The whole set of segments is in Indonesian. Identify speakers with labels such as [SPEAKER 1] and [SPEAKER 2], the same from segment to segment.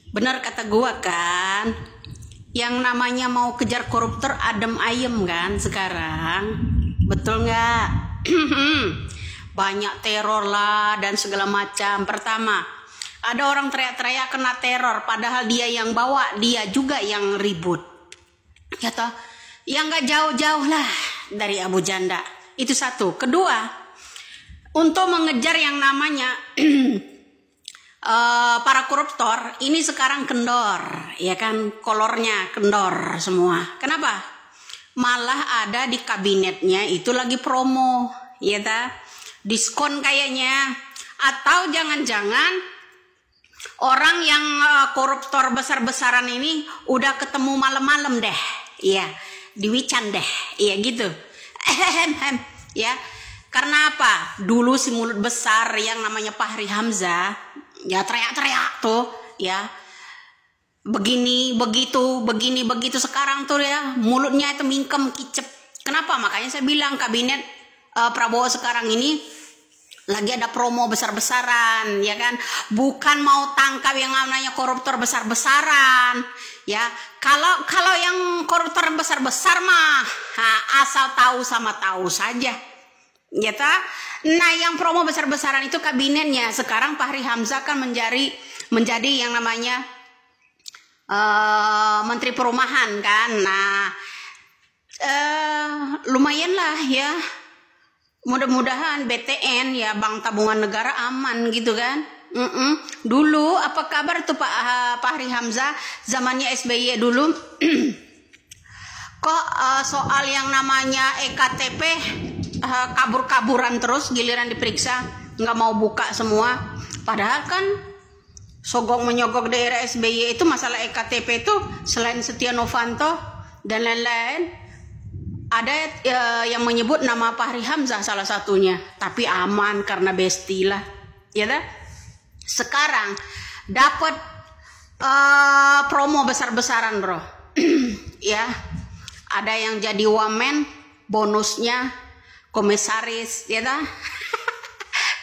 [SPEAKER 1] Bener kata gua kan, yang namanya mau kejar koruptor adem ayem kan sekarang, betul nggak? Banyak teror lah dan segala macam. Pertama, ada orang teriak-teriak kena teror, padahal dia yang bawa, dia juga yang ribut. Ya toh, yang nggak jauh-jauh lah dari Abu Janda. Itu satu. Kedua, untuk mengejar yang namanya para koruptor ini sekarang kendor, ya kan, kolornya kendor semua. Kenapa? Malah ada di kabinetnya itu lagi promo, ya ta, diskon kayaknya. Atau jangan-jangan orang yang koruptor besar-besaran ini udah ketemu malam-malam deh, ya, di Wican deh, ya gitu. Ya, karena apa? Dulu si mulut besar yang namanya Fahri Hamzah, ya teriak-teriak tuh, ya begini begitu, begini begitu. Sekarang tuh ya mulutnya itu mingkem kicep. Kenapa? Makanya saya bilang kabinet Prabowo sekarang ini lagi ada promo besar-besaran, ya kan? Bukan mau tangkap yang namanya koruptor besar-besaran, ya. Kalau yang koruptor besar-besar mah asal tahu sama tahu saja, ya ta? Nah, yang promo besar-besaran itu kabinetnya. Sekarang Fahri Hamzah kan menjadi yang namanya Menteri Perumahan kan. Nah, lumayan lah ya. Mudah-mudahan BTN ya, Bank Tabungan Negara, aman gitu kan. Dulu apa kabar tuh Pak Fahri Hamzah zamannya SBY dulu? Kok soal yang namanya EKTP kabur-kaburan terus, giliran diperiksa nggak mau buka semua. Padahal kan sogok menyogok daerah SBY itu masalah EKTP itu selain Setia Novanto dan lain-lain, ada yang menyebut nama Fahri Hamzah salah satunya, tapi aman karena besti lah, ya dah. Sekarang dapat promo besar-besaran bro. Ya, ada yang jadi wamen, bonusnya komisaris, ya dah.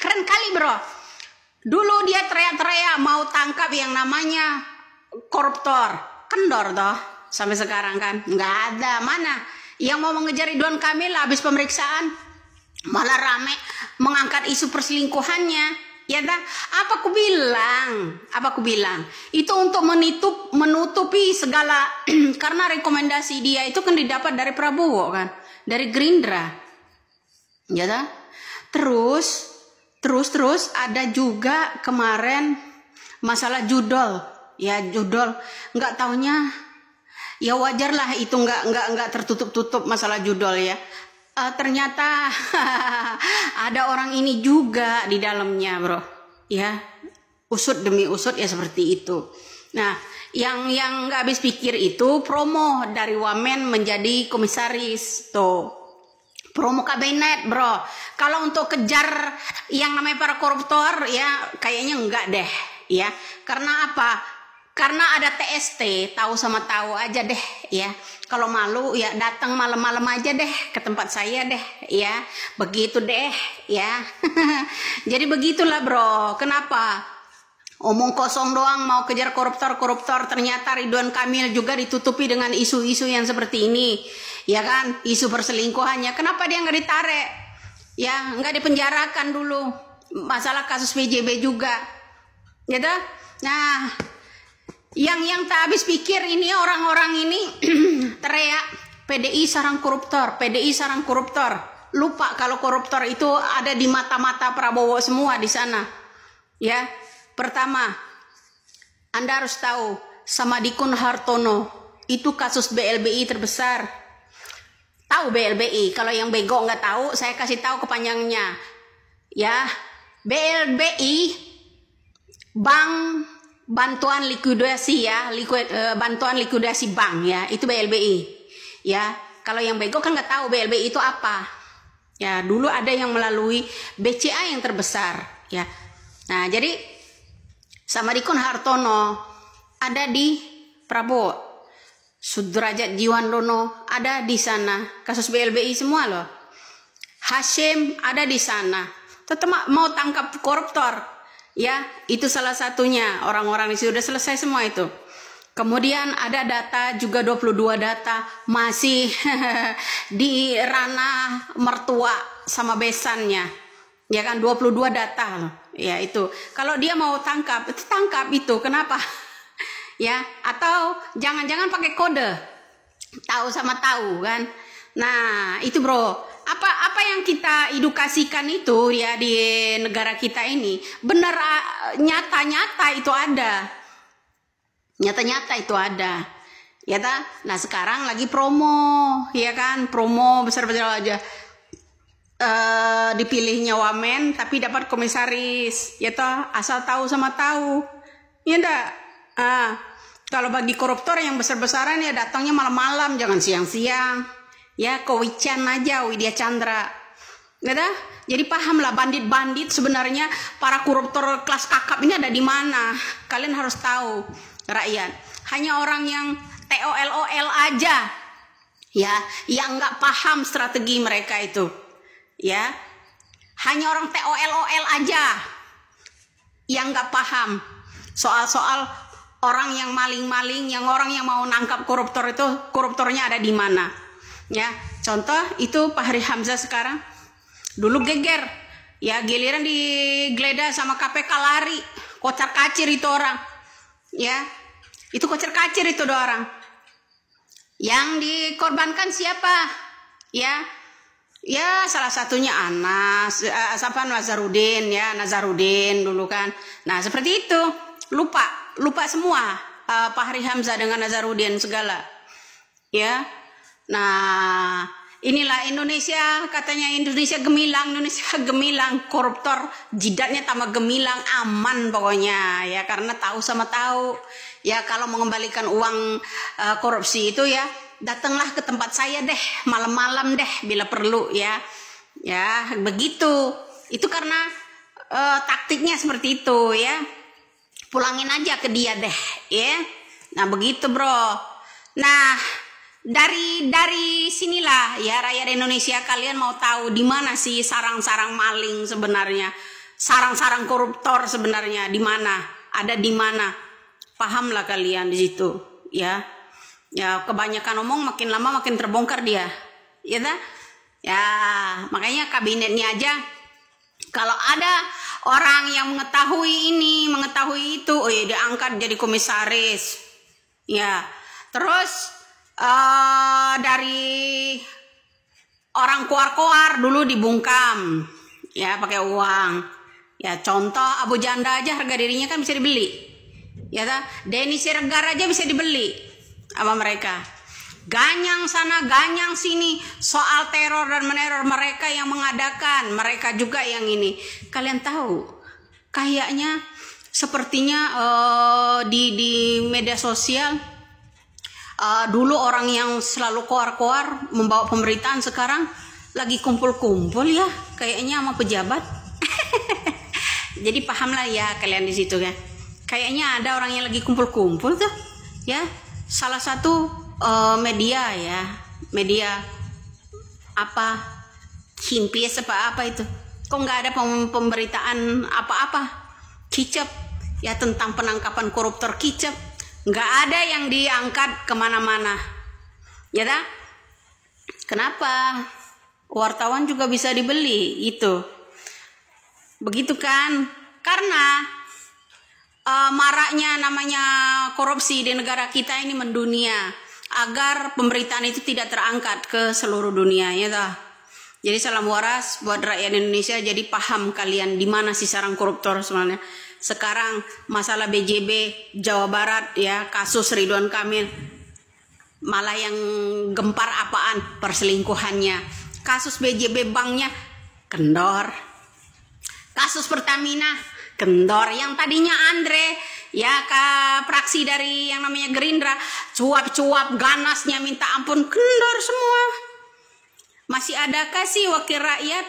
[SPEAKER 1] Keren kali bro. Dulu dia teriak-teriak mau tangkap yang namanya koruptor, kendor toh. Sampai sekarang kan nggak ada. Mana yang mau mengejar Ridwan Kamil habis pemeriksaan malah rame mengangkat isu perselingkuhannya, ya dah. Apa aku bilang itu untuk menutupi segala karena rekomendasi dia itu kan didapat dari Prabowo kan, dari Gerindra, ya dah. Terus ada juga kemarin masalah judol, ya judol, nggak taunya. Ya wajar lah itu nggak tertutup masalah judol ya. Ternyata ada orang ini juga di dalamnya bro, ya usut demi usut ya seperti itu. Nah, yang nggak habis pikir itu promo dari wamen menjadi komisaris tuh, promo kabinet bro. Kalau untuk kejar yang namanya para koruptor ya kayaknya enggak deh, ya. Karena apa? Karena ada TST, tahu sama tahu aja deh, ya. Kalau malu ya datang malam-malam aja deh ke tempat saya deh, ya. Begitu deh, ya. Jadi begitulah bro. Kenapa? Omong kosong doang mau kejar koruptor, ternyata Ridwan Kamil juga ditutupi dengan isu-isu yang seperti ini, ya kan? Isu perselingkuhannya. Kenapa dia nggak ditarik? Ya, nggak dipenjarakan dulu. Masalah kasus PJB juga, ya dah. Nah, yang tak habis pikir ini orang-orang ini teriak PDI sarang koruptor, PDI sarang koruptor. Lupa kalau koruptor itu ada di mata-mata Prabowo semua di sana. Ya, pertama, Anda harus tahu Samadikun Hartono itu kasus BLBI terbesar. Tahu BLBI? Kalau yang bego nggak tahu, saya kasih tahu kepanjangnya. Ya, BLBI Bank Bantuan Likuidasi ya, bantuan likuidasi bank ya, itu BLBI. Ya, kalau yang bego kan nggak tahu BLBI itu apa. Ya, dulu ada yang melalui BCA yang terbesar ya. Nah, jadi Samadikun Hartono ada di Prabowo, Sudrajat Jiwandono ada di sana, kasus BLBI semua loh. Hashim ada di sana, tetap mau tangkap koruptor. Ya, itu salah satunya. Orang-orang di situ udah selesai semua itu. Kemudian ada data juga 22 data masih di ranah mertua sama besannya. Ya kan 22 data loh. Ya itu. Kalau dia mau tangkap itu. Kenapa? Ya, atau jangan-jangan pakai kode. Tahu sama tahu kan. Nah, itu bro. Apa yang kita edukasikan itu ya di negara kita ini benar, nyata-nyata itu ada. Nyata-nyata itu ada. Ya ta? Nah, sekarang lagi promo, ya kan? Promo besar-besar aja. Dipilihnya wamen tapi dapat komisaris. Ya ta? Asal tahu sama tahu. Ya enggak? Kalau bagi koruptor yang besar-besaran ya datangnya malam-malam, jangan siang-siang. Ya, Kowican aja, Widya Chandra. Gitu? Jadi pahamlah bandit-bandit sebenarnya para koruptor kelas kakap ini ada di mana. Kalian harus tahu, rakyat. Hanya orang yang TOLOL aja, ya, yang nggak paham strategi mereka itu, ya. Hanya orang TOLOL aja yang nggak paham soal-soal orang yang maling-maling, yang orang yang mau nangkap koruptor itu koruptornya ada di mana. Ya, contoh itu Fahri Hamzah sekarang dulu geger, ya giliran digeledah sama KPK lari, kocar kacir itu orang, ya itu kocar kacir itu dua orang. Yang dikorbankan siapa? Ya salah satunya Anas, Nazarudin, ya Nazarudin dulu kan. Nah seperti itu, lupa semua Fahri Hamzah dengan Nazarudin segala, ya. Nah, inilah Indonesia, katanya Indonesia gemilang, koruptor jidatnya tambah gemilang, aman pokoknya ya, karena tahu sama tahu. Ya kalau mengembalikan uang korupsi itu ya, datanglah ke tempat saya deh, malam-malam deh bila perlu ya. Ya, begitu. Itu karena taktiknya seperti itu ya. Pulangin aja ke dia deh, ya. Nah, begitu, Bro. Nah, dari sinilah ya rakyat Indonesia, kalian mau tahu di mana sih sarang-sarang maling sebenarnya, sarang-sarang koruptor sebenarnya di mana, ada di mana, pahamlah kalian di situ, ya. Ya kebanyakan omong makin lama makin terbongkar dia, ya ta? Ya makanya kabinetnya aja kalau ada orang yang mengetahui ini, mengetahui itu, oh ya diangkat jadi komisaris, ya. Terus dari orang koar-koar dulu dibungkam ya pakai uang, ya contoh Abu Janda aja harga dirinya kan bisa dibeli, ya ta? Denny Siregar aja bisa dibeli sama mereka. Ganyang sana ganyang sini soal teror dan meneror, mereka yang mengadakan, mereka juga yang ini. Kalian tahu kayaknya sepertinya di media sosial dulu orang yang selalu koar-koar membawa pemberitaan sekarang lagi kumpul-kumpul ya kayaknya sama pejabat. Jadi pahamlah ya kalian di situ kan. Kayaknya ada orang yang lagi kumpul-kumpul tuh ya. Salah satu media apa Himpis apa itu. Kok nggak ada pemberitaan apa-apa kicep ya tentang penangkapan koruptor kicep. Nggak ada yang diangkat kemana-mana, ya dah? Kenapa? Wartawan juga bisa dibeli itu, begitu kan? Karena maraknya namanya korupsi di negara kita ini mendunia, agar pemberitaan itu tidak terangkat ke seluruh dunia, ya dah? Jadi salam waras buat rakyat Indonesia. Jadi paham kalian di mana sih sarang koruptor sebenarnya. Sekarang masalah BJB Jawa Barat ya, kasus Ridwan Kamil, malah yang gempar apaan? Perselingkuhannya. Kasus BJB banknya kendor. Kasus Pertamina kendor. Yang tadinya Andre ya praksi dari yang namanya Gerindra, cuap-cuap ganasnya minta ampun, kendor semua. Masih adakah sih wakil rakyat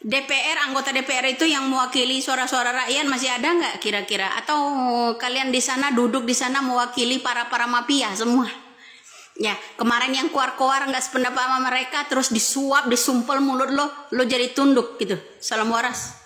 [SPEAKER 1] DPR, anggota DPR itu yang mewakili suara-suara rakyat, masih ada nggak kira-kira? Atau kalian di sana duduk di sana mewakili para mafia semua? Ya kemarin yang koar-koar nggak sependapat sama mereka, terus disuap, disumpel mulut lo jadi tunduk gitu. Salam waras.